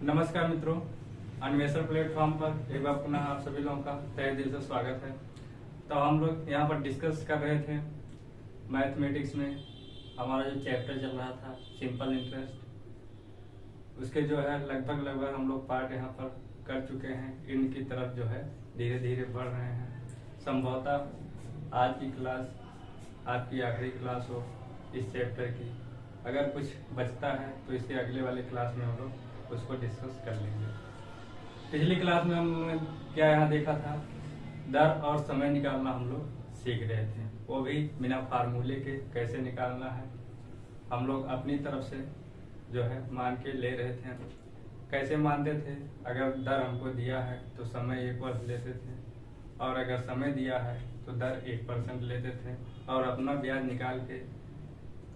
नमस्कार मित्रों, अन्वेषण प्लेटफॉर्म पर एक बार पुनः आप सभी लोगों का तहे दिल से स्वागत है। तो हम लोग यहाँ पर डिस्कस कर रहे थे मैथमेटिक्स में हमारा जो चैप्टर चल रहा था सिंपल इंटरेस्ट, उसके जो है लगभग हम लोग पार्ट यहाँ पर कर चुके हैं। इनकी तरफ जो है धीरे धीरे बढ़ रहे हैं। संभवतः आज की क्लास आपकी आखिरी क्लास हो इस चैप्टर की। अगर कुछ बचता है तो इसके अगले वाले क्लास में हम लोग उसको डिस्कस कर लेंगे। पिछली क्लास में हमने क्या यहाँ देखा था, दर और समय निकालना हम लोग सीख रहे थे, वो भी बिना फार्मूले के कैसे निकालना है। हम लोग अपनी तरफ से जो है मान के ले रहे थे। कैसे मानते थे, अगर दर हमको दिया है तो समय 1 वर्ष लेते थे, और अगर समय दिया है तो दर 1% लेते थे, और अपना ब्याज निकाल के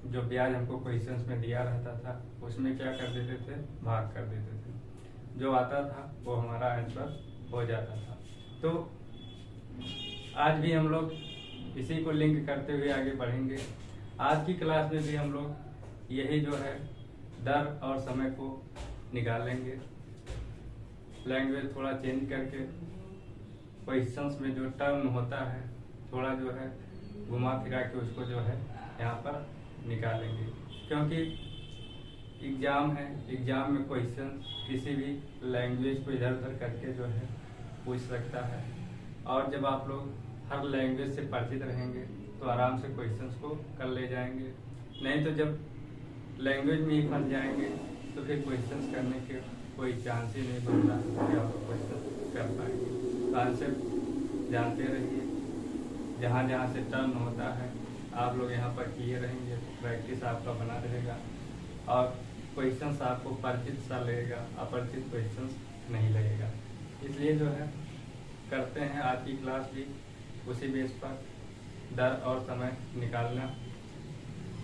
जो ब्याज हमको क्वेश्चंस में दिया रहता था उसमें क्या कर देते थे, भाग कर देते थे। जो आता था वो हमारा आंसर हो जाता था। तो आज भी हम लोग इसी को लिंक करते हुए आगे बढ़ेंगे। आज की क्लास में भी हम लोग यही जो है दर और समय को निकालेंगे, लैंग्वेज थोड़ा चेंज करके। क्वेश्चंस में जो टर्म होता है थोड़ा जो है घुमा फिरा के उसको जो है यहाँ पर निकालेंगे, क्योंकि एग्जाम है। एग्जाम में क्वेश्चन किसी भी लैंग्वेज को इधर उधर करके जो है पूछ सकता है, और जब आप लोग हर लैंग्वेज से परिचित रहेंगे तो आराम से क्वेश्चंस को कर ले जाएंगे। नहीं तो जब लैंग्वेज में ही फंस जाएंगे तो फिर क्वेश्चंस करने के कोई चांस ही नहीं बनता कि आप क्वेश्चन कर पाएंगे। तो आंसर जानते रहिए, जहाँ जहाँ से टर्न होता है आप लोग यहाँ पर किए रहेंगे, प्रैक्टिस आपका बना रहेगा, और क्वेश्चंस आपको परिचित सा लगेगा, अपरिचित क्वेश्चंस नहीं लगेगा। इसलिए जो है करते हैं आज की क्लास भी उसी बेस पर, दर और समय निकालना।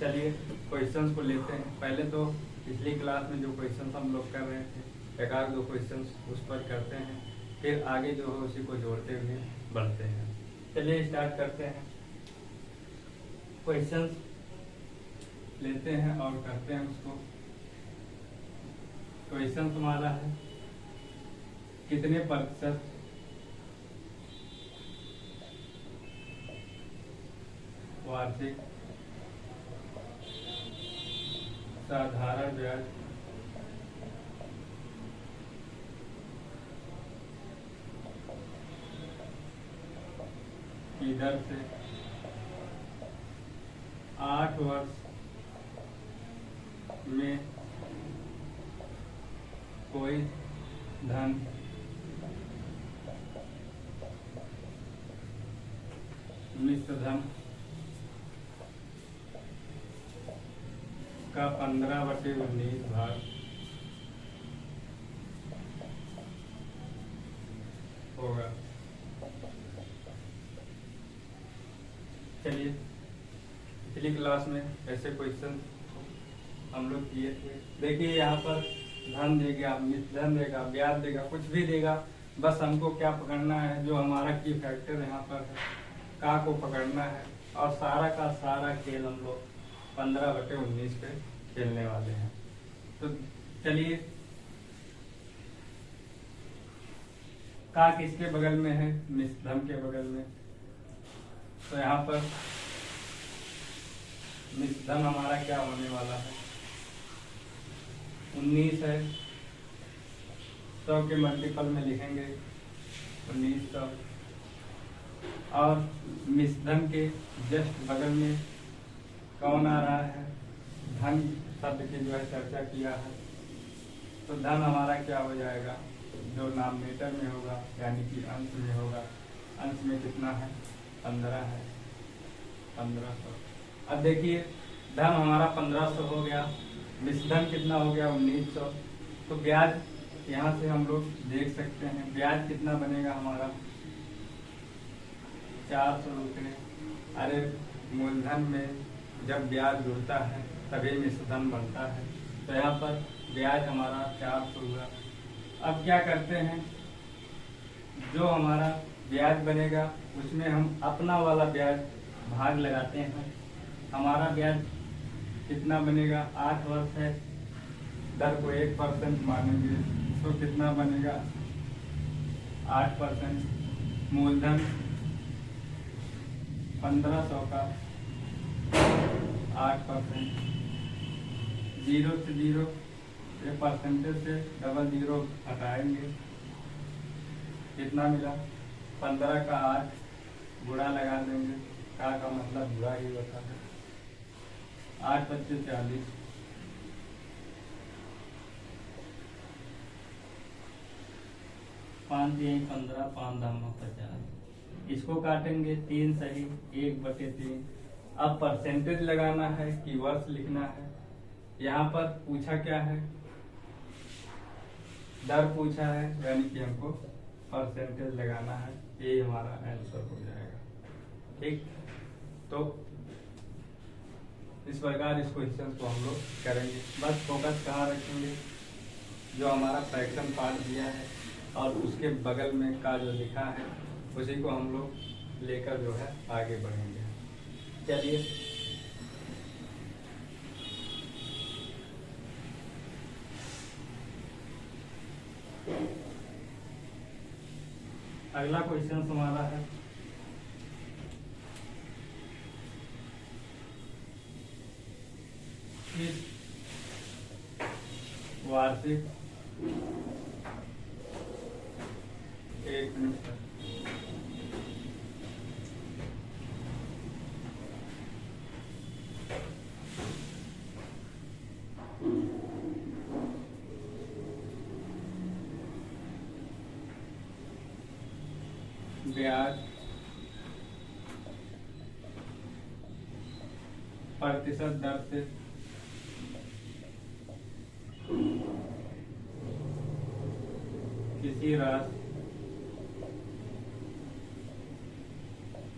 चलिए क्वेश्चंस को लेते हैं। पहले तो पिछली क्लास में जो क्वेश्चंस हम लोग कर रहे थे, एक आध दो क्वेश्चंस उस पर करते हैं, फिर आगे जो है उसी को जोड़ते हुए बढ़ते हैं। चलिए स्टार्ट करते हैं। क्वेश्चंस लेते हैं और करते हैं उसको। क्वेश्चन तुम्हारा है, कितने प्रतिशत वार्षिक साधारण ब्याज की दर से 8 वर्ष में कोई धन मिश्र धन का 15/19 भाग होगा। चलिए पिछली क्लास में ऐसे क्वेश्चन हम लोग किए थे। देखिए यहाँ पर धन देगा, मिश्र धन देगा, ब्याज देगा, कुछ भी देगा, बस हमको क्या पकड़ना है, जो हमारा की फैक्टर यहाँ पर है, का को पकड़ना है, और सारा का सारा खेल हम लोग 15/19 पे खेलने वाले हैं। तो चलिए, का किसके बगल में है, मिश्र धन के बगल में। तो यहाँ पर मिश्र धन हमारा क्या होने वाला है, 19 है, 100 के मल्टीपल में लिखेंगे 1900, और मिश्र धन के जस्ट बगल में कौन आ रहा है, धन शब्द की जो है चर्चा किया है। तो धन हमारा क्या हो जाएगा, जो नामनेटर में होगा यानी कि अंश में होगा। अंश में कितना है, 15 है, 1500। अब देखिए धन हमारा 1500 हो गया, मिश्र धन कितना हो गया, 1900। तो ब्याज यहाँ से हम लोग देख सकते हैं, ब्याज कितना बनेगा हमारा, 400 रुपये। अरे मूलधन में जब ब्याज जुड़ता है तभी मिश्र धन बनता है, तो यहाँ पर ब्याज हमारा 400 हुआ। अब क्या करते हैं, जो हमारा ब्याज बनेगा उसमें हम अपना वाला ब्याज भाग लगाते हैं। हमारा ब्याज कितना बनेगा, 8 वर्ष है, दर को 1% मानेंगे, तो कितना बनेगा 8%। मूलधन 1500 का 8%। 0 से 0, ये परसेंटेज से डबल 0 हटाएंगे, कितना मिला 15 का 8, गुणा लगा देंगे, का मतलब बुरा ही होता है। 8 25 40, 5 3 15, 5 10 50। इसको काटेंगे 3 सही 1/3। अब परसेंटेज लगाना है कि वर्ष लिखना है। यहाँ पर पूछा क्या है, दर पूछा है, यानी कि हमको परसेंटेज लगाना है। ये हमारा आंसर हो जाएगा। ठीक, तो इस प्रकार इस क्वेश्चन को हम लोग करेंगे। बस फोकस कहाँ रखेंगे, जो हमारा फ्रैक्शन पार्ट दिया है और उसके बगल में का जो लिखा है उसी को हम लोग लेकर जो है आगे बढ़ेंगे। चलिए, अगला क्वेश्चन हमारा है इस वार्षिक, एक मिनट, ब्याज प्रतिशत दर से किसी राशि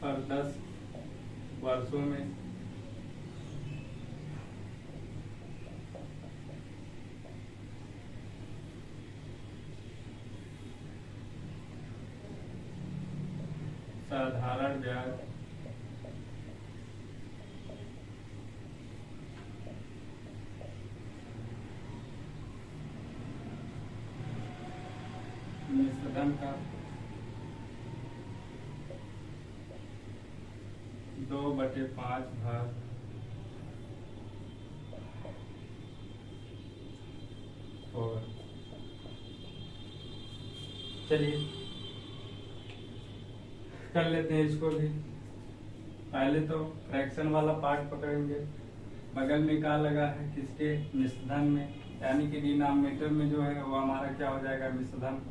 पर 10 वर्षों में साधारण ब्याज मिश्रधन का 2/5 भाग होगा। चलिए कर लेते हैं इसको भी। पहले तो फ्रैक्शन वाला पार्ट पकड़ेंगे। बगल में का लगा है किसके, मिश्रधन में, यानी कि डिनोमिनेटर में जो है वो हमारा क्या हो जाएगा, मिश्रधन।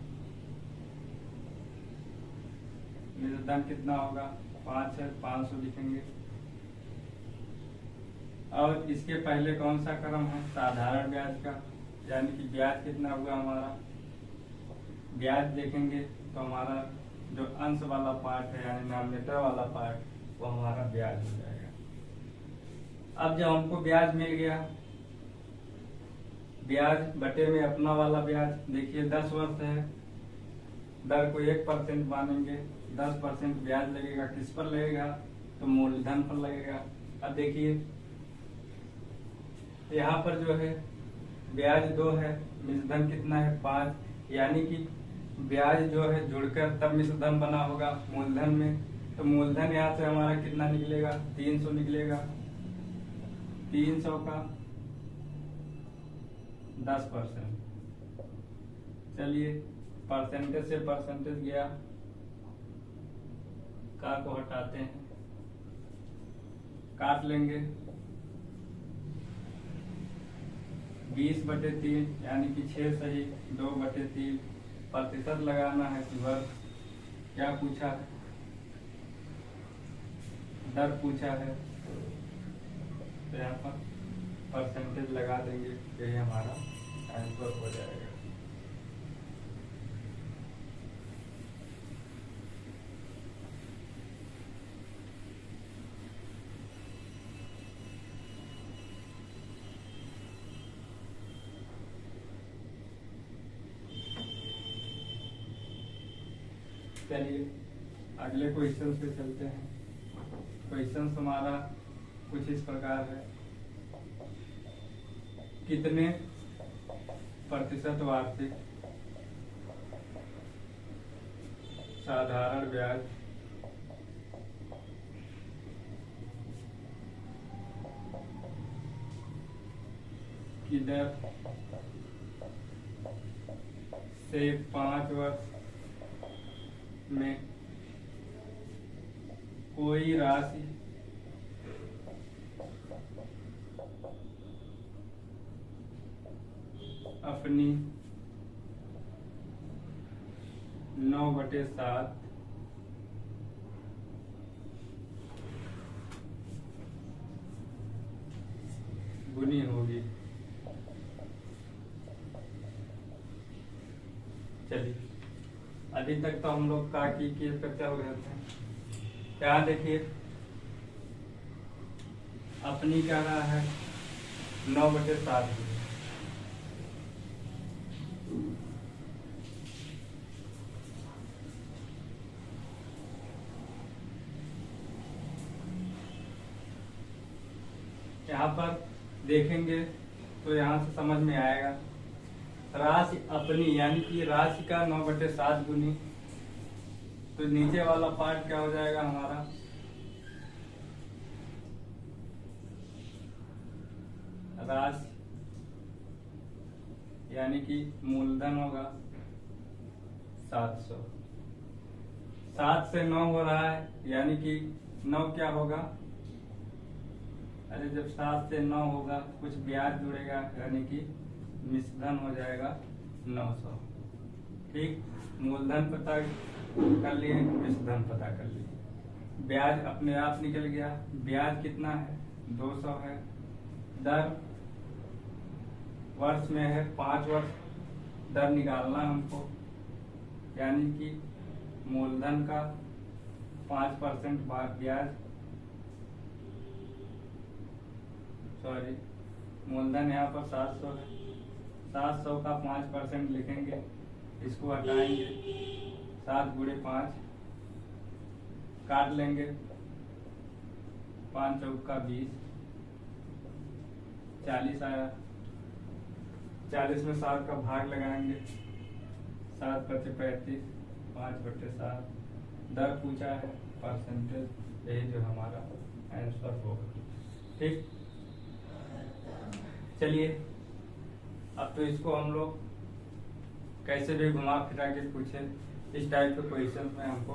मिश्रधन कितना होगा 5 है, 500 लिखेंगे। और इसके पहले कौन सा क्रम है, साधारण ब्याज का, यानी कि ब्याज कितना हुआ हमारा, ब्याज देखेंगे तो हमारा जो अंश वाला पार्ट है यानी डिनोमिनेटर वाला पार्ट वो हमारा ब्याज हो जाएगा। अब जब हमको ब्याज मिल गया, ब्याज बटे में अपना वाला ब्याज, देखिए 10 वर्ष है, दर को 1% मानेंगे, 10% ब्याज लगेगा, किस पर लगेगा, तो मूलधन पर लगेगा। अब देखिए यहाँ पर जो है ब्याज 2 है, मिश्रधन कितना है 5, यानी कि ब्याज जो है जुड़कर तब मिश्रधन बना होगा मूलधन में। तो मूलधन यहाँ से हमारा कितना निकलेगा, 300 निकलेगा। 300 का 10%। चलिए परसेंटेज से परसेंटेज गया, का को हटाते हैं, काट लेंगे। 20/3 यानी कि 6 सही 2/3। प्रतिशत लगाना है कि वर्ष, क्या पूछा है, दर पूछा है, तो यहाँ पर परसेंटेज लगा देंगे, यही हमारा आंसर हो जाएगा। चलिए अगले क्वेश्चन पे चलते हैं। क्वेश्चन हमारा कुछ इस प्रकार है, कितने प्रतिशत वार्षिक साधारण ब्याज की दर से 5 वर्ष में कोई राशि अपनी 9/7 गुनी होगी। चलिए, अभी तक तो हम लोग का की करते हो गए थे। यहाँ देखिए, अपनी क्या रहा है 9/7 गुनी। यहाँ पर देखेंगे तो यहाँ से समझ में आएगा राशि अपनी यानी कि राशि का 9/7 गुनी, तो नीचे वाला पार्ट क्या हो जाएगा हमारा राशि यानी कि मूलधन होगा 700। 7 से 9 हो रहा है यानी कि 9 क्या होगा, अरे जब 7 से 9 होगा कुछ ब्याज जुड़ेगा यानी कि मिश्रधन हो जाएगा 900। ठीक, मूलधन पता कर लिए, मिश्रधन पता कर लिए, ब्याज अपने आप निकल गया। ब्याज कितना है 200 है, दर वर्ष में है 5 वर्ष, दर निकालना हमको यानी कि मूलधन का 5% ब्याज, सॉरी मूलधन यहाँ पर 700 है, 700 का 5% लिखेंगे, इसको हटाएंगे, 7 गुणे 5 काट लेंगे, 5 चौका 20, 40 आया। 40 में 7 का भाग लगाएंगे, 7 × 35, 5/7, दर पूछा है परसेंटेज, यही जो हमारा आंसर होगा। ठीक, चलिए अब तो इसको हम लोग कैसे भी घुमा फिरा के पूछे, इस टाइप के क्वेश्चन में हमको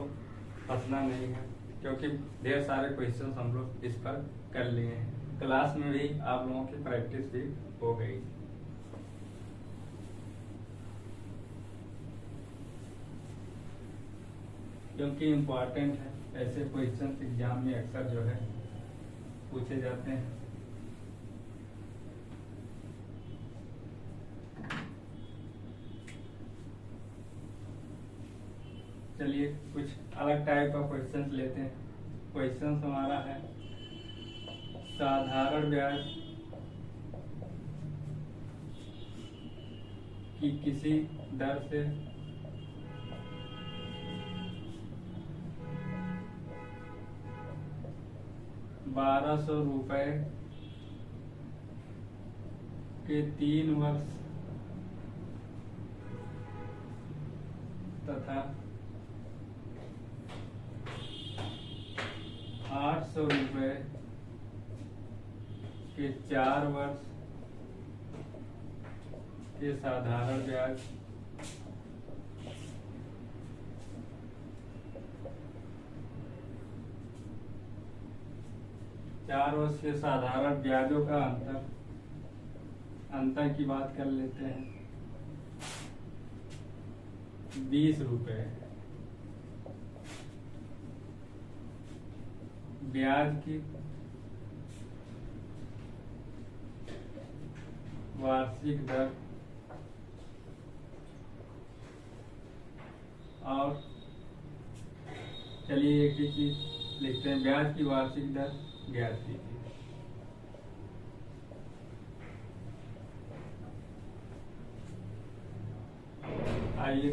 फंसना नहीं है, क्योंकि ढेर सारे क्वेश्चन हम लोग इस पर कर लिए हैं। क्लास में भी आप लोगों की प्रैक्टिस भी हो गई। क्योंकि इम्पोर्टेंट है, ऐसे क्वेश्चन एग्जाम में अक्सर जो है पूछे जाते हैं। चलिए कुछ अलग टाइप का क्वेश्चन लेते हैं। क्वेश्चन हमारा है साधारण ब्याज की किसी दर से ₹1200 के 3 वर्ष तथा ₹800 के 4 वर्ष के साधारण ब्याज चार वर्ष के साधारण ब्याजों का अंतर की बात कर लेते हैं। ₹20 ब्याज की वार्षिक दर और चलिए एक ही चीज लिखते हैं, ब्याज की वार्षिक दर ज्ञात कीजिए। आइए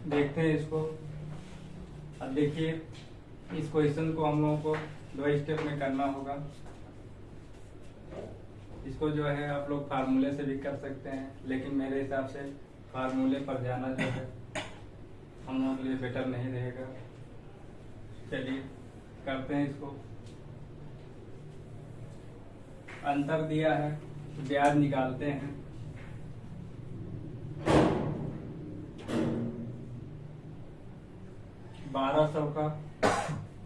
देखते हैं इसको। अब देखिए इस क्वेश्चन को हम लोगों को 2 स्टेप में करना होगा। इसको जो है आप लोग फार्मूले से भी कर सकते हैं, लेकिन मेरे हिसाब से फार्मूले पर जाना जो है हम लोगों के लिए बेटर नहीं रहेगा। चलिए करते हैं इसको। अंतर दिया है तो ब्याज निकालते हैं। $1200 का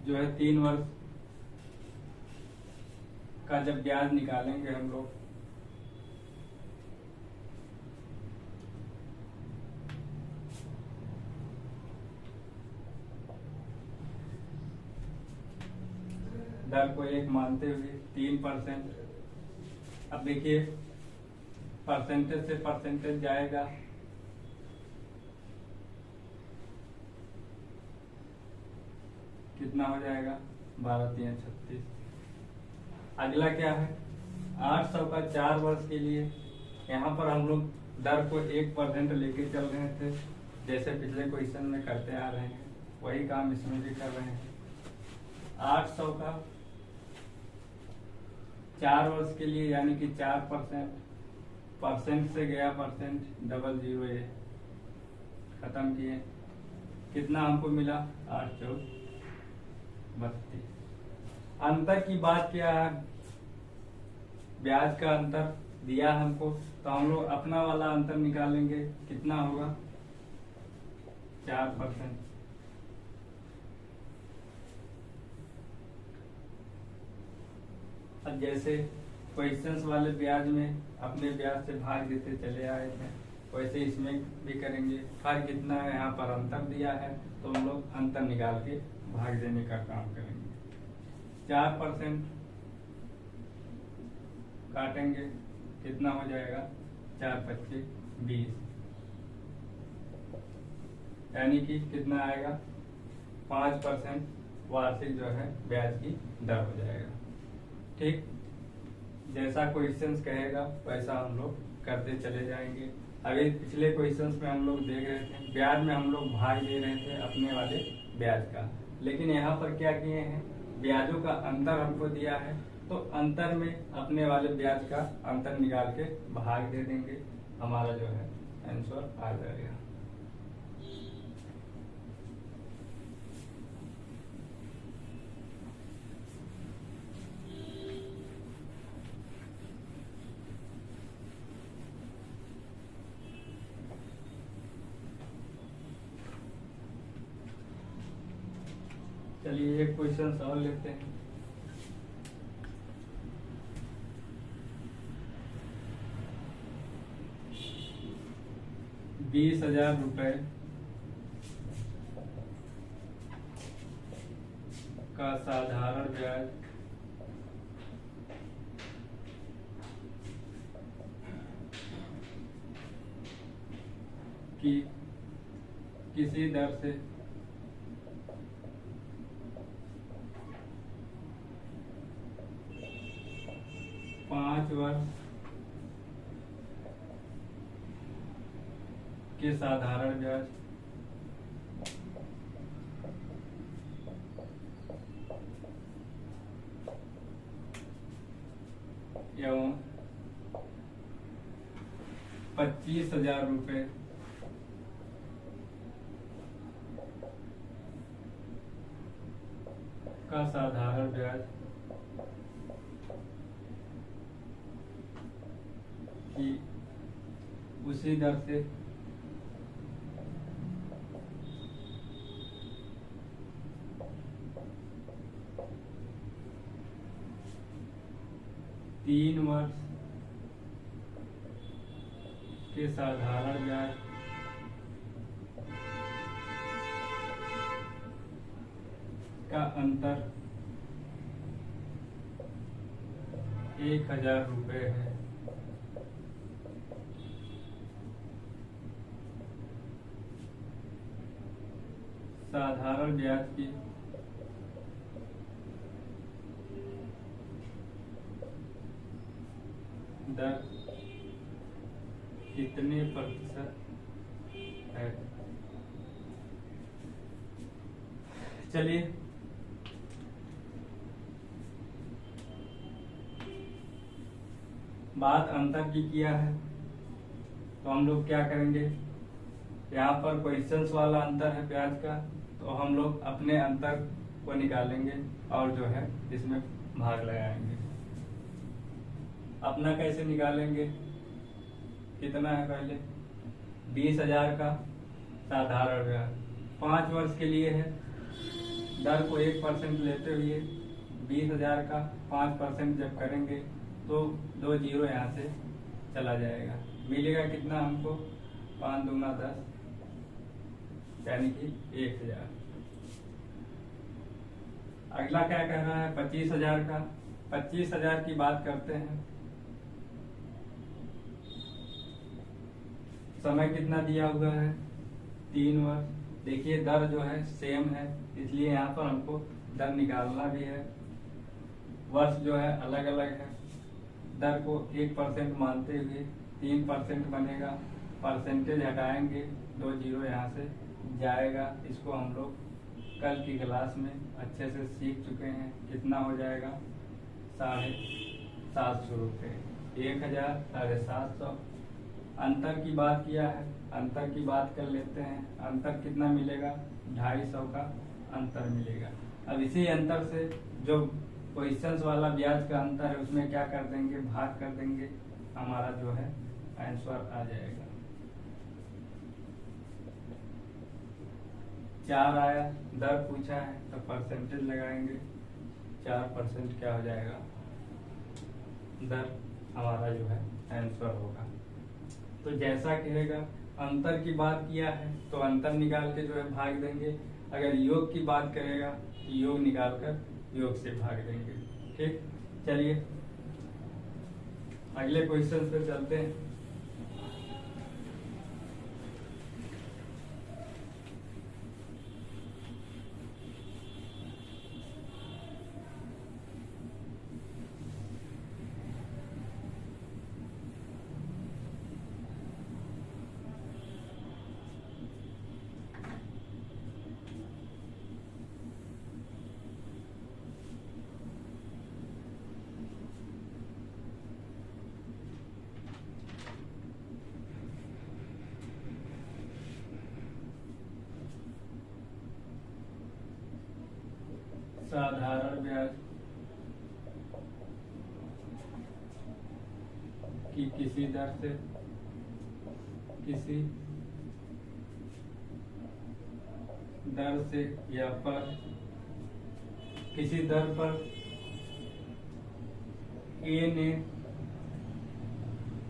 जो है 3 वर्ष का जब ब्याज निकालेंगे हम लोग, दर को 1 मानते हुए 3%। अब देखिए परसेंटेज से परसेंटेज जाएगा, कितना हो जाएगा 12 3 36। अगला क्या है 800 का 4 वर्ष के लिए। यहाँ पर हम लोग दर को 1% लेके चल रहे थे, जैसे पिछले क्वेश्चन में करते आ रहे हैं, वही काम इसमें भी कर रहे हैं। 800 का 4 वर्ष के लिए यानी कि 4%, परसेंट से गया परसेंट, डबल जीरो ये खत्म किए, कितना हमको मिला 8 4 32। अंतर की बात क्या है, ब्याज का अंतर दिया हमको, तो हम लोग अपना वाला अंतर निकालेंगे, कितना होगा 4%। अब जैसे क्वेश्चंस वाले ब्याज में अपने ब्याज से भाग देते चले आए थे, वैसे इसमें भी करेंगे। फर्क कितना है, यहाँ पर अंतर दिया है तो हम लोग अंतर निकाल के भाग देने का काम करेंगे। 4% काटेंगे, कितना हो जाएगा 4 25 20, यानी कि कितना आएगा 5% वार्षिक जो है ब्याज की दर हो जाएगा। ठीक, जैसा क्वेश्चंस कहेगा वैसा हम लोग करते चले जाएंगे। अभी पिछले क्वेश्चंस में हम लोग देख रहे थे ब्याज में हम लोग भाग दे रहे थे अपने वाले ब्याज का, लेकिन यहाँ पर क्या किए हैं, ब्याजों का अंतर हमको दिया है तो अंतर में अपने वाले ब्याज का अंतर निकाल के भाग दे देंगे, हमारा जो है आंसर आ जाएगा। चलिए एक क्वेश्चन और लेते हैं। ₹20,000 का साधारण ब्याज की किसी दर से 5 वर्ष के साधारण ब्याज एवं ₹25,000 का साधारण ब्याज की उसी दर से 3 वर्ष के साधारण ब्याज का अंतर ₹1,000 है। साधारण ब्याज की दर कितने प्रतिशत है। चलिए बात अंतर की किया है तो हम लोग क्या करेंगे, यहाँ पर क्वेश्चंस वाला अंतर है ब्याज का, तो हम लोग अपने अंतर को निकालेंगे और जो है इसमें भाग लगाएंगे। अपना कैसे निकालेंगे, कितना है पहले 20,000 का साधारण ब्याज 5 वर्ष के लिए है। दर को 1% लेते हुए 20,000 का 5% जब करेंगे तो 2 जीरो यहाँ से चला जाएगा। मिलेगा कितना हमको 5 दूना 10 यानी कि 1,000। अगला क्या कह रहा है 25,000 का। 25,000 की बात करते हैं। समय कितना दिया हुआ है 3 वर्ष। देखिए दर जो है सेम है, इसलिए यहाँ पर हमको दर निकालना भी है। वर्ष जो है अलग अलग है। दर को 1% मानते हुए 3% बनेगा। परसेंटेज हटाएंगे 2 जीरो यहाँ से जाएगा। इसको हम लोग कल की क्लास में अच्छे से सीख चुके हैं। कितना हो जाएगा 750 रुपये। 1,000 750। अंतर की बात किया है, अंतर की बात कर लेते हैं। अंतर कितना मिलेगा 250 का अंतर मिलेगा। अब इसी अंतर से जो क्वेश्चंस वाला ब्याज का अंतर है उसमें क्या कर देंगे, भाग कर देंगे। हमारा जो है आंसर आ जाएगा 4 आया। दर पूछा है तो परसेंटेज लगाएंगे। 4% क्या हो जाएगा दर, हमारा जो है आंसर होगा। तो जैसा कहेगा अंतर की बात किया है तो अंतर निकाल के जो है भाग देंगे। अगर योग की बात करेगा तो योग निकाल कर योग से भाग देंगे। ठीक, चलिए अगले क्वेश्चन पे चलते हैं। साधारण ब्याज की किसी दर से या पर किसी दर पर ए ने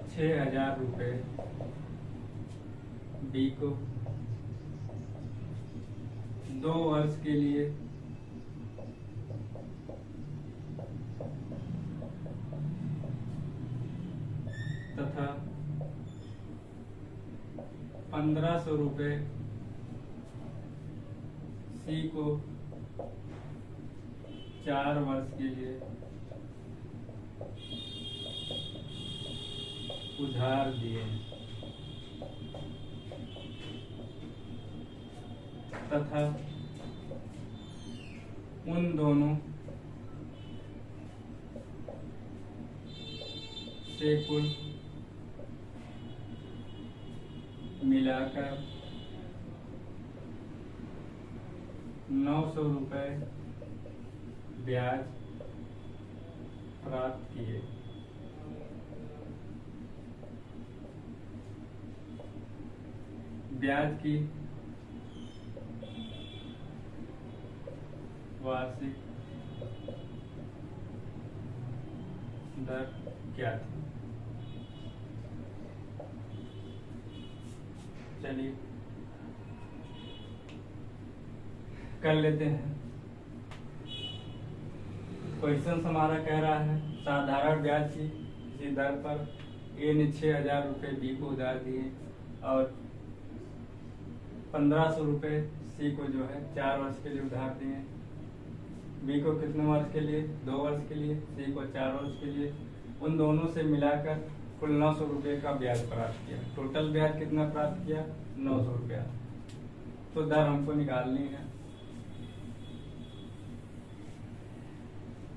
6,000 रुपये बी को 2 वर्ष के लिए तथा 1,500 रुपये सी को 4 वर्ष के लिए उधार दिए तथा उन दोनों से कुल मिलाकर 900 रुपये ब्याज प्राप्त किए। ब्याज की वार्षिक दर क्या थी। चलिए कर लेते हैं। क्वेश्चन हमारा कह रहा है साधारण ब्याज की किसी दर पर ए ने 6,000 रुपये बी को उधार दिए और 1,500 रुपये सी को जो है 4 वर्ष के लिए उधार दिए। बी को कितने वर्ष के लिए 2 वर्ष के लिए, सी को 4 वर्ष के लिए। उन दोनों से मिलाकर कुल 900 रुपये का ब्याज प्राप्त किया। टोटल ब्याज कितना प्राप्त किया 900 रुपया। तो दर हमको निकालनी है।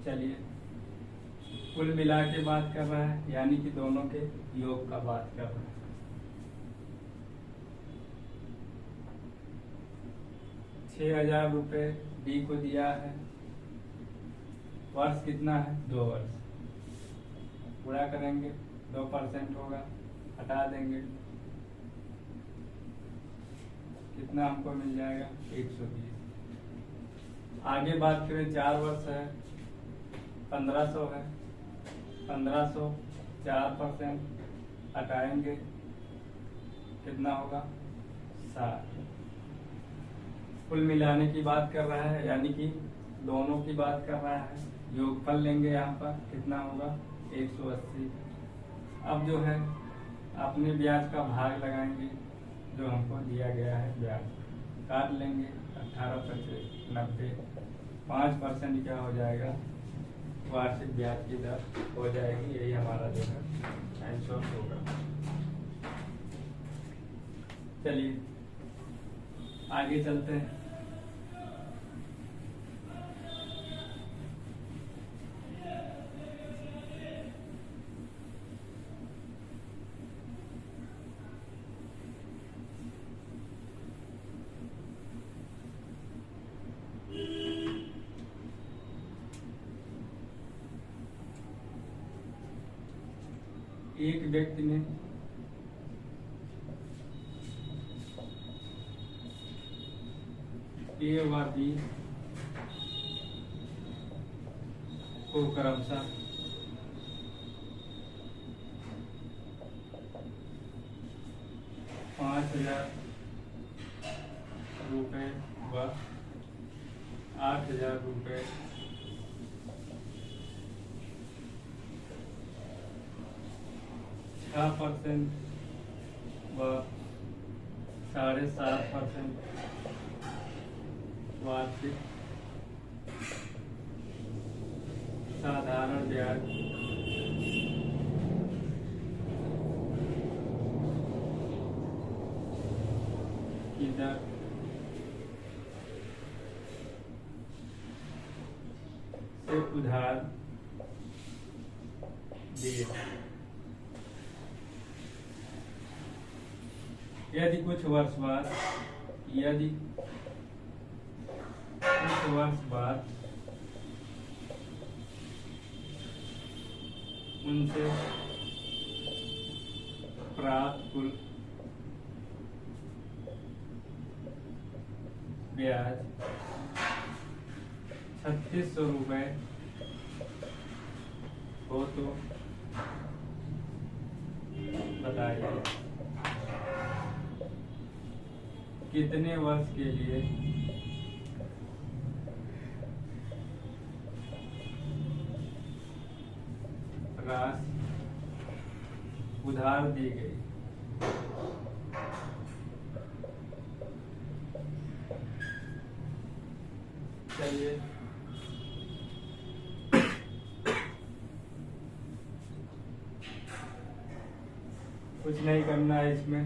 चलिए कुल मिला के बात कर रहा है यानी कि दोनों के योग का बात कर रहा है। 6,000 रुपये डी को दिया है। वर्ष कितना है? 2 वर्ष। पूरा करेंगे, 2% होगा, हटा देंगे, कितना हमको मिल जाएगा? 120। आगे बात करें, 4 वर्ष है, 1500 है, 1500 4% हटाएंगे, कितना होगा? 60। कुल मिलाने की बात कर रहा है, यानी कि दोनों की बात कर रहा है। योगफल लेंगे, यहाँ पर कितना होगा? 180। अब जो है अपने ब्याज का भाग लगाएंगे, जो हमको दिया गया है ब्याज काट लेंगे। 18 × 90, 5% क्या हो जाएगा? वार्षिक ब्याज की दर हो जाएगी। यही हमारा जो है आंसर होगा। चलिए आगे चलते हैं। एक व्यक्ति ने ए व बी को क्रमशः 5,000 रुपये व 8,000 रुपये %, व 7.5% वार्षिक साधारण ब्याज की दर से उधार दिए। यदि कुछ वर्ष बाद उनसे प्राप्त कुल ब्याज 3,600 रुपये हो तो बताइए कितने वर्ष के लिए राशि उधार दी गई। चलिए कुछ नहीं करना है, इसमें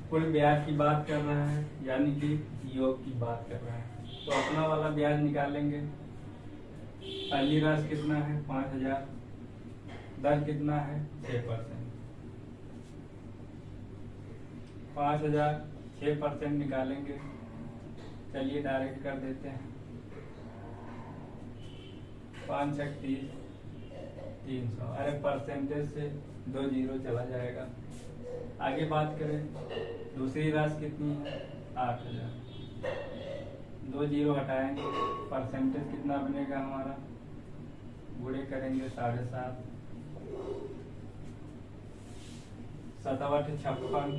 कुल ब्याज की बात कर रहा है, यानी कि योग की बात कर रहा है, तो अपना वाला ब्याज निकालेंगे। पहली राशि कितना है? 5,000। दर कितना है? 6%। 5,000 6% निकालेंगे। चलिए डायरेक्ट कर देते हैं। 5 × 30 300। अरे परसेंटेज से 2 जीरो चला जाएगा। आगे बात करें, दूसरी राशि कितनी है? 8,000। 2 जीरो हटाएंगे, परसेंटेज कितना बनेगा हमारा? गुणे करेंगे 7.5, 7 × 8 = 56,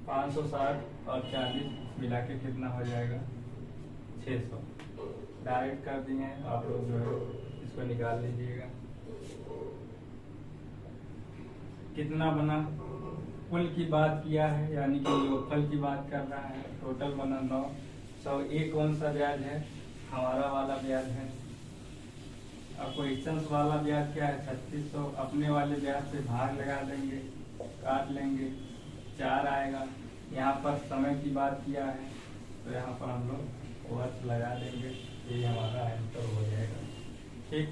560 और 40 मिला के कितना हो जाएगा? 600। डायरेक्ट कर दिए, आप लोग जो है इसको निकाल लीजिएगा। कितना बना? कुल की बात किया है, यानी कि योगफल की बात कर रहा है। टोटल बना 900। ये कौन सा ब्याज है? हमारा वाला ब्याज है। अब क्वेश्चन वाला ब्याज क्या है? 3600। अपने वाले ब्याज से भाग लगा देंगे, काट लेंगे, 4 आएगा। यहाँ पर समय की बात किया है, तो यहाँ पर हम लोग वर्ष लगा देंगे। ये हमारा आंसर हो जाएगा। ठीक,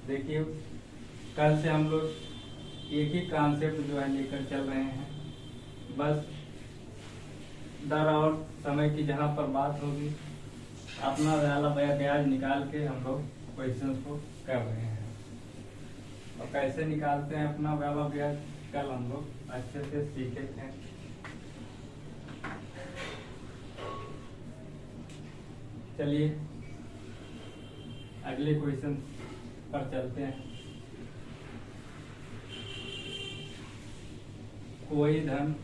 देखिए कल से हम लोग एक ही कॉन्सेप्ट जो है लेकर चल रहे हैं। बस दर और समय की जहाँ पर बात होगी अपना वाला ब्याज निकाल के हम लोग क्वेश्चन को कर रहे हैं। और कैसे निकालते हैं अपना वाला ब्याज कल हम लोग अच्छे से सीखे थे। चलिए अगले क्वेश्चन पर चलते हैं। कोई धन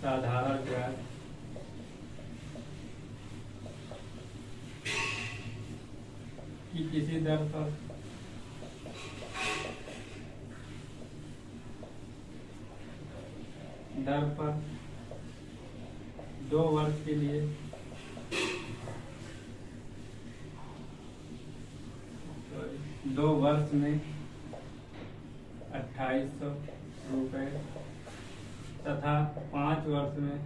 साधारण ब्याज की किसी दर पर 2 वर्ष के लिए दो वर्ष में 2800 रुपये तथा 5 वर्ष में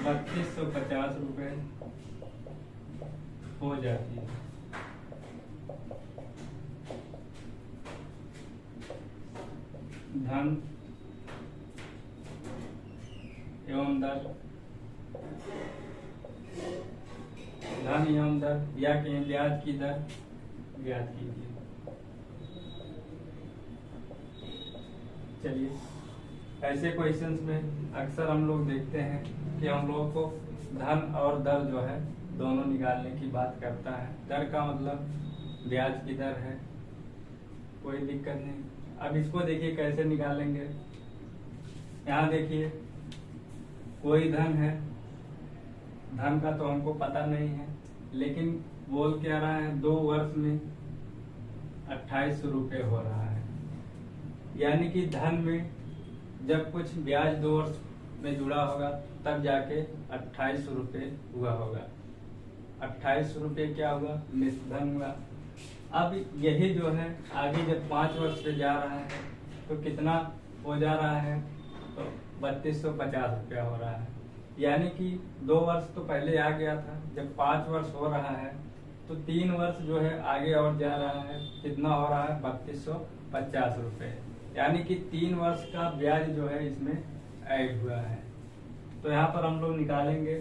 3250 रुपये हो जाती है। धन एवं दर या कि ब्याज की दर ज्ञात कीजिए। चलिए ऐसे क्वेश्चंस में अक्सर हम लोग देखते हैं कि हम लोगों को धन और दर जो है दोनों निकालने की बात करता है। दर का मतलब ब्याज की दर है, कोई दिक्कत नहीं। अब इसको देखिए कैसे निकालेंगे। यहाँ देखिए कोई धन है, धन का तो हमको पता नहीं है, लेकिन बोल क्या रहा है 2 वर्ष में 2800 रुपये हो रहा है। यानी कि धन में जब कुछ ब्याज 2 वर्ष में जुड़ा होगा तब जाके 2800 रुपये हुआ होगा। 2800 रुपये क्या हुआ? निश्चित धन हुआ। अब यही जो है आगे जब 5 वर्ष पे जा रहा है तो कितना हो जा रहा है? तो 3250 रुपया हो रहा है। यानी कि 2 वर्ष तो पहले आ गया था, जब 5 वर्ष हो रहा है तो 3 वर्ष जो है आगे और जा रहा है। कितना हो रहा है? 3250 रुपये। यानी कि 3 वर्ष का ब्याज जो है इसमें ऐड हुआ है। तो यहाँ पर हम लोग निकालेंगे।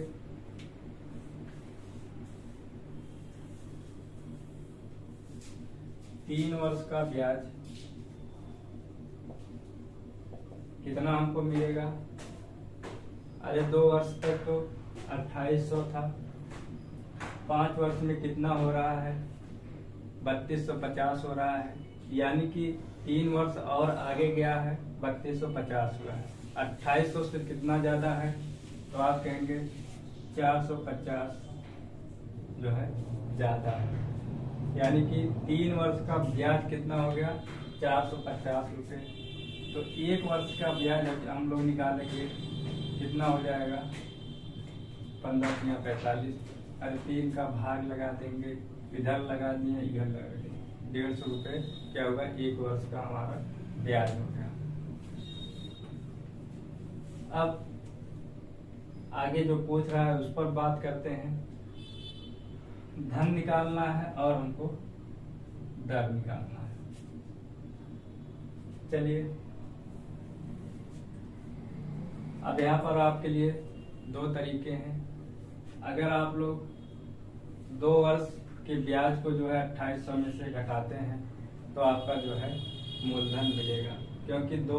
तीन वर्ष का ब्याज कितना हमको मिलेगा? अरे 2 वर्ष तक तो 2800 था, 5 वर्ष में कितना हो रहा है? 3250 हो रहा है। यानी कि 3 वर्ष और आगे गया है, 3250 हुआ है। 2800 से कितना ज्यादा है? तो आप कहेंगे 450 जो है ज्यादा है। यानी कि 3 वर्ष का ब्याज कितना हो गया? 450 रुपये। तो 1 वर्ष का ब्याज हम लोग निकालेंगे, कितना हो जाएगा? 15 या 45। अरे 3 का भाग लगा देंगे, इधर लगा दिए इधर लगा देंगे, 150 रुपये क्या होगा? 1 वर्ष का हमारा ब्याज हो गया। अब आगे जो पूछ रहा है उस पर बात करते हैं। धन निकालना है और हमको दर निकालना है। चलिए अब यहाँ पर आपके लिए 2 तरीके हैं। अगर आप लोग 2 वर्ष के ब्याज को जो है 2800 में से घटाते हैं तो आपका जो है मूलधन मिलेगा, क्योंकि 2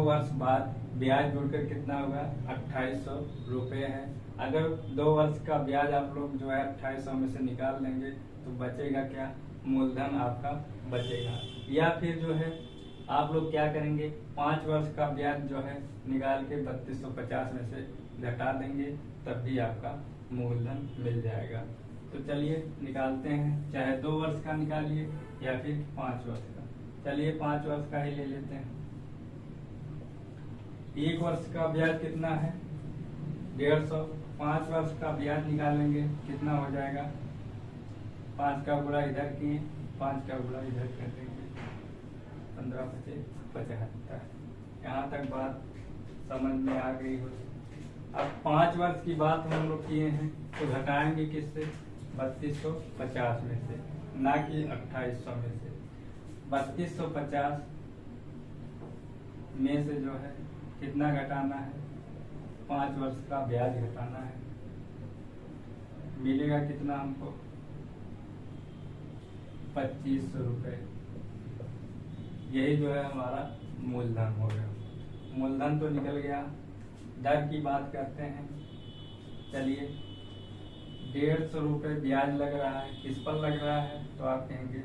वर्ष बाद ब्याज जुड़कर कितना होगा? 2800 रुपये है। अगर 2 वर्ष का ब्याज आप लोग जो है 2800 में से निकाल लेंगे तो बचेगा क्या? मूलधन आपका बचेगा। या फिर जो है आप लोग क्या करेंगे? 5 वर्ष का ब्याज जो है निकाल के 3250 में से घटा देंगे, तब भी आपका मूलधन मिल जाएगा। तो चलिए निकालते हैं, चाहे 2 वर्ष का निकालिए या फिर 5 वर्ष का। चलिए 5 वर्ष का ही ले लेते हैं। 1 वर्ष का ब्याज कितना है? 150। 5 वर्ष का ब्याज निकालेंगे, कितना हो जाएगा? 5 का गुणा इधर किए, 5 का गुणा इधर कर देंगे, 15 × 5 = 75। यहाँ तक बात समझ में आ गई हो अब 5 वर्ष की बात हम लोग किए हैं, तो घटाएंगे किससे? 3250 में से, ना कि 2800 में से। 3250 में से जो है कितना घटाना है? 5 वर्ष का ब्याज घटाना है। मिलेगा कितना हमको? 2500 रुपये। यही जो है हमारा मूलधन हो गया। मूलधन तो निकल गया। दर की बात करते हैं। चलिए, 150 रुपये ब्याज लग रहा है। किस पर लग रहा है? तो आप कहेंगे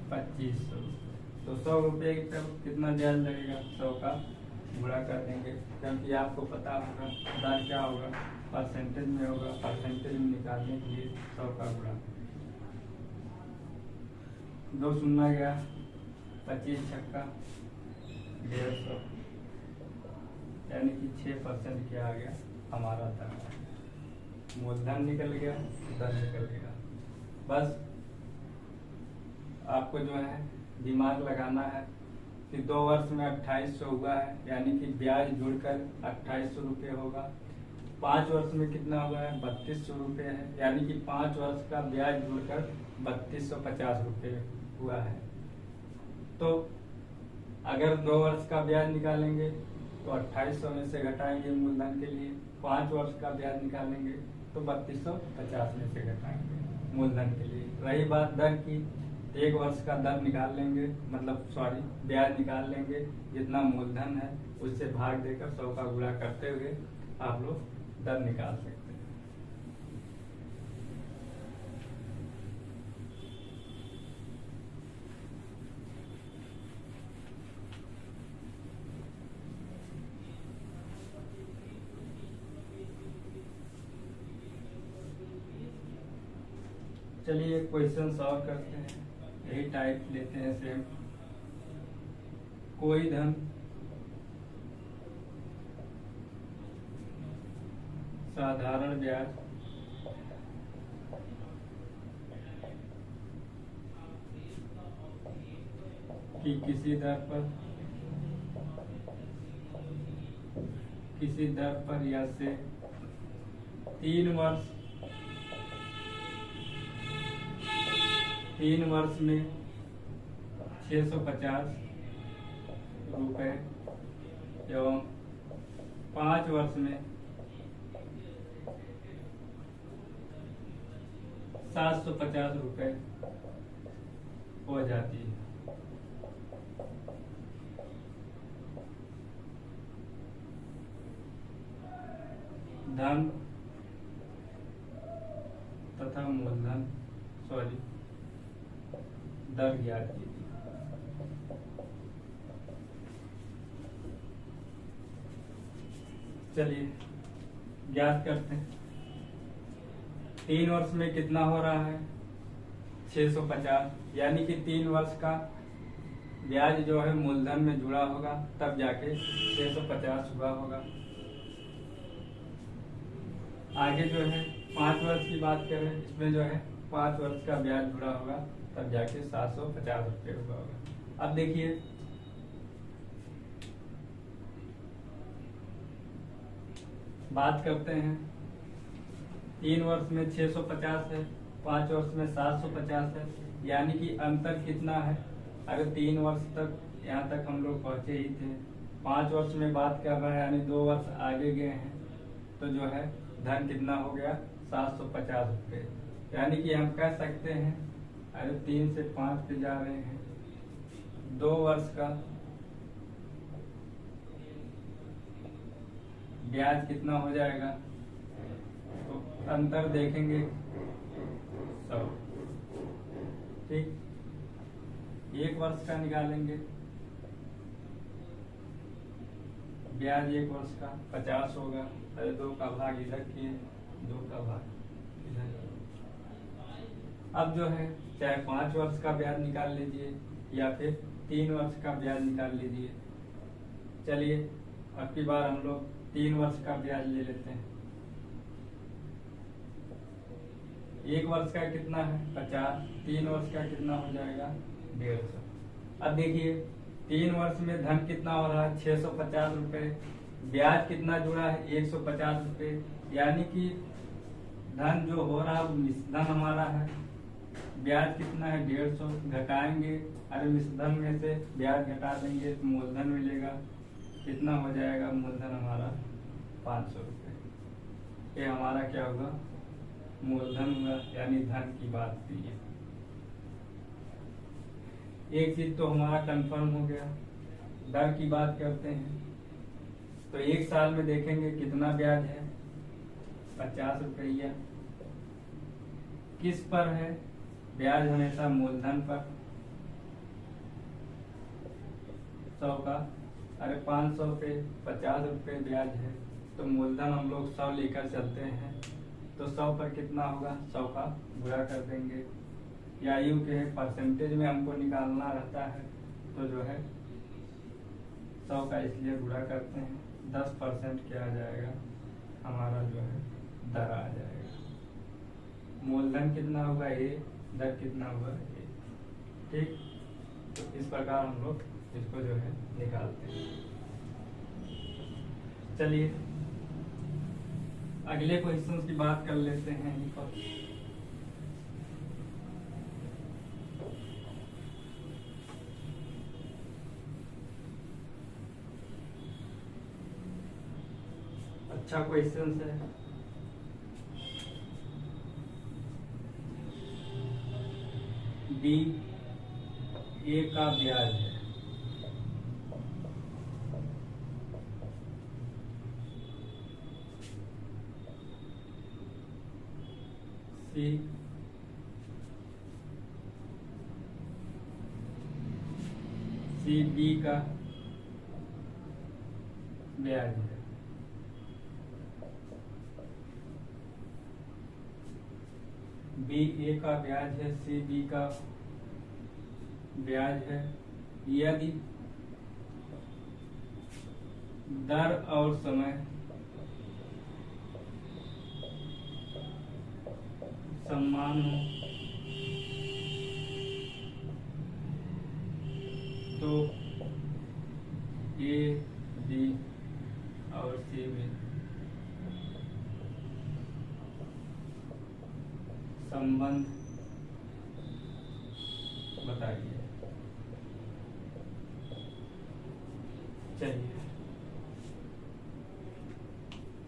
2500। तो 100 रुपये का कितना ब्याज लगेगा? 100 का गुणा कर देंगे, क्योंकि आपको पता होगा दर क्या होगा, परसेंटेज में होगा। परसेंटेज में निकालने के लिए 100 का गुणा। 2 शून्य गया, 25 छक्का 150, यानी कि 6% क्या आ गया हमारा दर। मूलधन निकल गया, दर निकल गया। बस आपको जो है दिमाग लगाना है कि 2 वर्ष में 2800 हुआ है, यानी कि ब्याज जुड़कर 2800 रुपये होगा। 5 वर्ष में कितना हुआ है? 3200 रुपये है, यानी कि 5 वर्ष का ब्याज जुड़कर 3250 रुपये हुआ है। तो अगर 2 वर्ष का ब्याज निकालेंगे तो 2800 में से घटाएंगे मूलधन के लिए। 5 वर्ष का ब्याज निकालेंगे तो 3250 में से घटाएंगे मूलधन के लिए। रही बात दर की, 1 वर्ष का दर निकाल लेंगे, मतलब सॉरी ब्याज निकाल लेंगे। जितना मूलधन है उससे भाग देकर 100 का गुणा करते हुए आप लोग दर निकाल सकते हैं। चलिए क्वेश्चन सॉल्व करते हैं। यही टाइप लेते हैं सेम। कोई धन साधारण ब्याज की किसी दर पर या से 3 वर्ष में 650 रुपये एवं 5 वर्ष में 750 रुपये हो जाती है। धन तथा मूलधन दर ज्ञात कीजिए। चलिए ज्ञात करते हैं। 3 वर्ष में कितना हो रहा है? 650, यानी कि 3 वर्ष का ब्याज जो है मूलधन में जुड़ा होगा, तब जाके 650 हुआ होगा। आगे जो है 5 वर्ष की बात करें, इसमें जो है 5 वर्ष का ब्याज जुड़ा होगा, तब जाके 750 रुपये हुआ होगा। अब देखिए बात करते हैं। 3 वर्ष में 650 है, 5 वर्ष में 750 है, यानी कि अंतर कितना है? अगर 3 वर्ष तक यहाँ तक हम लोग पहुंचे ही थे, 5 वर्ष में बात कर रहे हैं, यानी 2 वर्ष आगे गए हैं, तो जो है धन कितना हो गया? 750 रुपये। यानी कि हम कह सकते हैं, अगर 3 से 5 पे जा रहे हैं, 2 वर्ष का ब्याज कितना हो जाएगा? तो अंतर देखेंगे 100। ठीक, 1 वर्ष का निकालेंगे ब्याज, 1 वर्ष का 50 होगा। अरे 2 का भाग इधर किए, 2 का भाग इधर। अब जो है चाहे 5 वर्ष का ब्याज निकाल लीजिए या फिर 3 वर्ष का ब्याज निकाल लीजिए। चलिए अब की बार हम लोग 3 वर्ष का ब्याज ले लेते हैं। 1 वर्ष का कितना है? 50। 3 वर्ष का कितना हो जाएगा? 150। अब देखिए 3 वर्ष में धन कितना हो रहा है? 650 रुपये। ब्याज कितना जुड़ा है 150 रुपये, यानी कि धन जो हो रहा है मिश्रधन हमारा है। ब्याज कितना है 150, घटाएंगे, अरे मिश्रधन में से ब्याज घटा देंगे तो मूलधन मिलेगा। कितना हो जाएगा मूलधन हमारा 500 रुपये। ये हमारा क्या होगा मूलधन हुआ, यानी धन की बात की है। एक चीज तो हमारा कंफर्म हो गया। दर की बात करते हैं तो एक साल में देखेंगे कितना ब्याज है 50 रुपया। किस पर है ब्याज? हमेशा मूलधन पर 100 का, अरे 500 पे 50 रुपये ब्याज है तो मूलधन हम लोग 100 लेकर चलते हैं तो 100 पर कितना होगा 100 का गुणा कर देंगे, या यूं के परसेंटेज में हमको निकालना रहता है तो जो है 100 का इसलिए गुणा करते हैं। 10% क्या आ जाएगा हमारा जो है दर आ जाएगा। मूलधन कितना हुआ ए, दर कितना हुआ ए। ठीक, तो इस प्रकार हम लोग इसको जो है निकालते हैं। चलिए अगले क्वेश्चन की बात कर लेते हैं। अच्छा क्वेश्चन है। बी ए का ब्याज है, सी बी का ब्याज है। बी ए का ब्याज है, सी बी का ब्याज है। यदि दर और समय समान हो तो ए बी और सी में संबंध बताइए। चलिए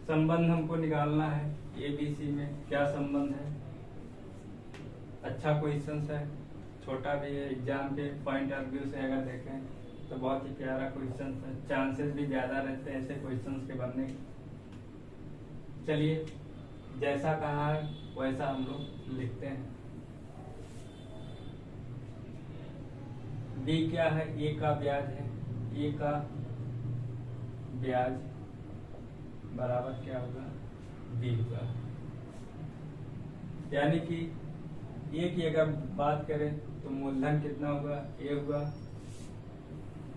संबंध हमको निकालना है। ए बी सी में क्या संबंध है? अच्छा क्वेश्चन है, छोटा भी है, एग्जाम के पॉइंट ऑफ व्यू से अगर देखें तो बहुत ही प्यारा क्वेश्चन है। चांसेस भी ज्यादा रहते हैं ऐसे क्वेश्चंस के बनने के। चलिए जैसा कहा है वैसा हम लोग लिखते हैं। बी क्या है? ए का ब्याज है। ए का ब्याज बराबर क्या होगा बी होगा, यानी कि ए की अगर बात करें तो मूलधन कितना होगा ए होगा।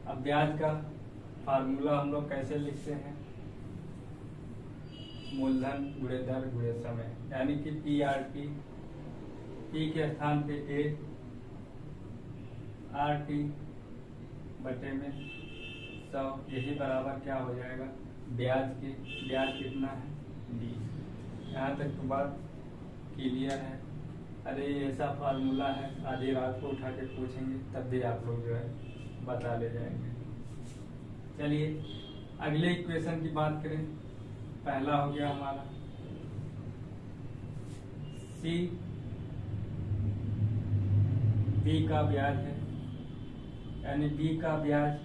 अब ब्याज का फार्मूला हम लोग कैसे लिखते हैं? मूलधन गुणे दर गुणे समय, यानी कि पी आर टी, पी के स्थान पे ए, आर टी बटे में 100, यही बराबर क्या हो जाएगा ब्याज के। ब्याज कितना है 20। यहाँ तक तो बात क्लियर है। अरे ऐसा फार्मूला है, आधी रात को उठा के पूछेंगे तब भी आप लोग जो है बता ले जाएंगे। चलिए अगले इक्वेशन की बात करें। पहला हो गया हमारा सी बी का ब्याज है, यानी बी का ब्याज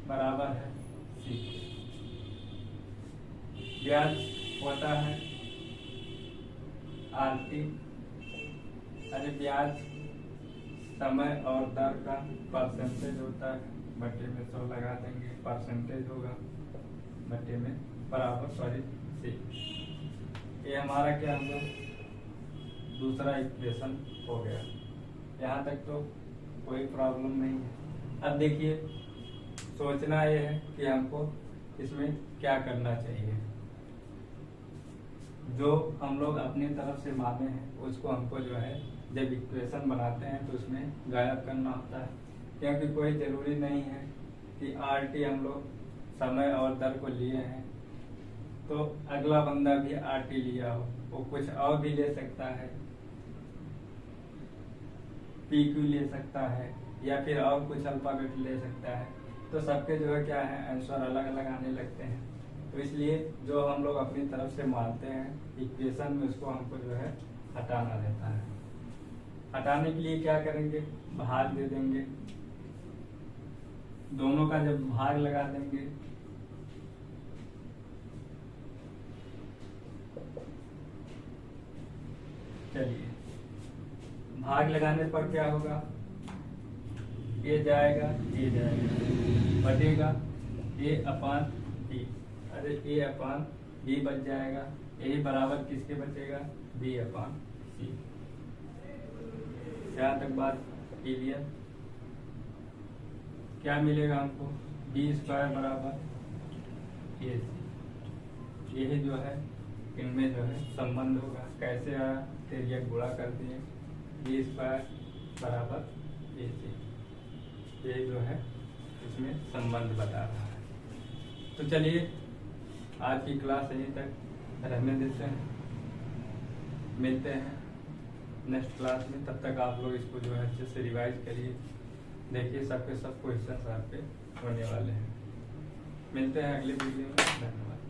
बराबर है सी। ब्याज होता है आरटी, अरे ब्याज समय और दर का परसेंटेज होता है, बटे में 100 लगा देंगे, परसेंटेज होगा बटे में बराबर सी। ये हमारा क्या हुआ दूसरा इक्वेशन हो गया। यहाँ तक तो कोई प्रॉब्लम नहीं है। अब देखिए सोचना ये है कि हमको इसमें क्या करना चाहिए। जो हम लोग अपनी तरफ से माने हैं उसको हमको जो है जब इक्वेशन बनाते हैं तो उसमें गायब करना होता है, क्योंकि कोई जरूरी नहीं है कि RT हम लोग समय और दर को लिए हैं, तो अगला बंदा भी RT लिया हो, वो कुछ और भी ले सकता है, PQ ले सकता है, या फिर और कुछ अल्फाबेट ले सकता है। तो सबके जो है क्या है, आंसर अलग अलग आने लगते हैं। तो इसलिए जो हम लोग अपनी तरफ से मानते हैं इक्वेशन में, उसको हमको जो है हटाना रहता है। हटाने के लिए क्या करेंगे, भाग दे देंगे, दोनों का जब भाग लगा देंगे चलिए, भाग लगाने पर क्या होगा, ये जाएगा, ये जाएगा, बटेगा A/B, अरे A/B बच जाएगा, यही बराबर किसके बचेगा, B/C। यहाँ तक बात क्लियर। क्या मिलेगा हमको, B² बराबर AC। यही जो है इनमें जो है संबंध होगा। कैसे आया, फिर ये गुणा कर दिए, B² बराबर AC। ये जो है इसमें संबंध बता रहा है। तो चलिए आज की क्लास यहीं तक रहने देते हैं, मिलते हैं नेक्स्ट क्लास में। तब तक आप लोग इसको जो है अच्छे से रिवाइज करिए, देखिए सबके सब क्वेश्चन आपके होने वाले हैं। मिलते हैं अगले वीडियो में, धन्यवाद।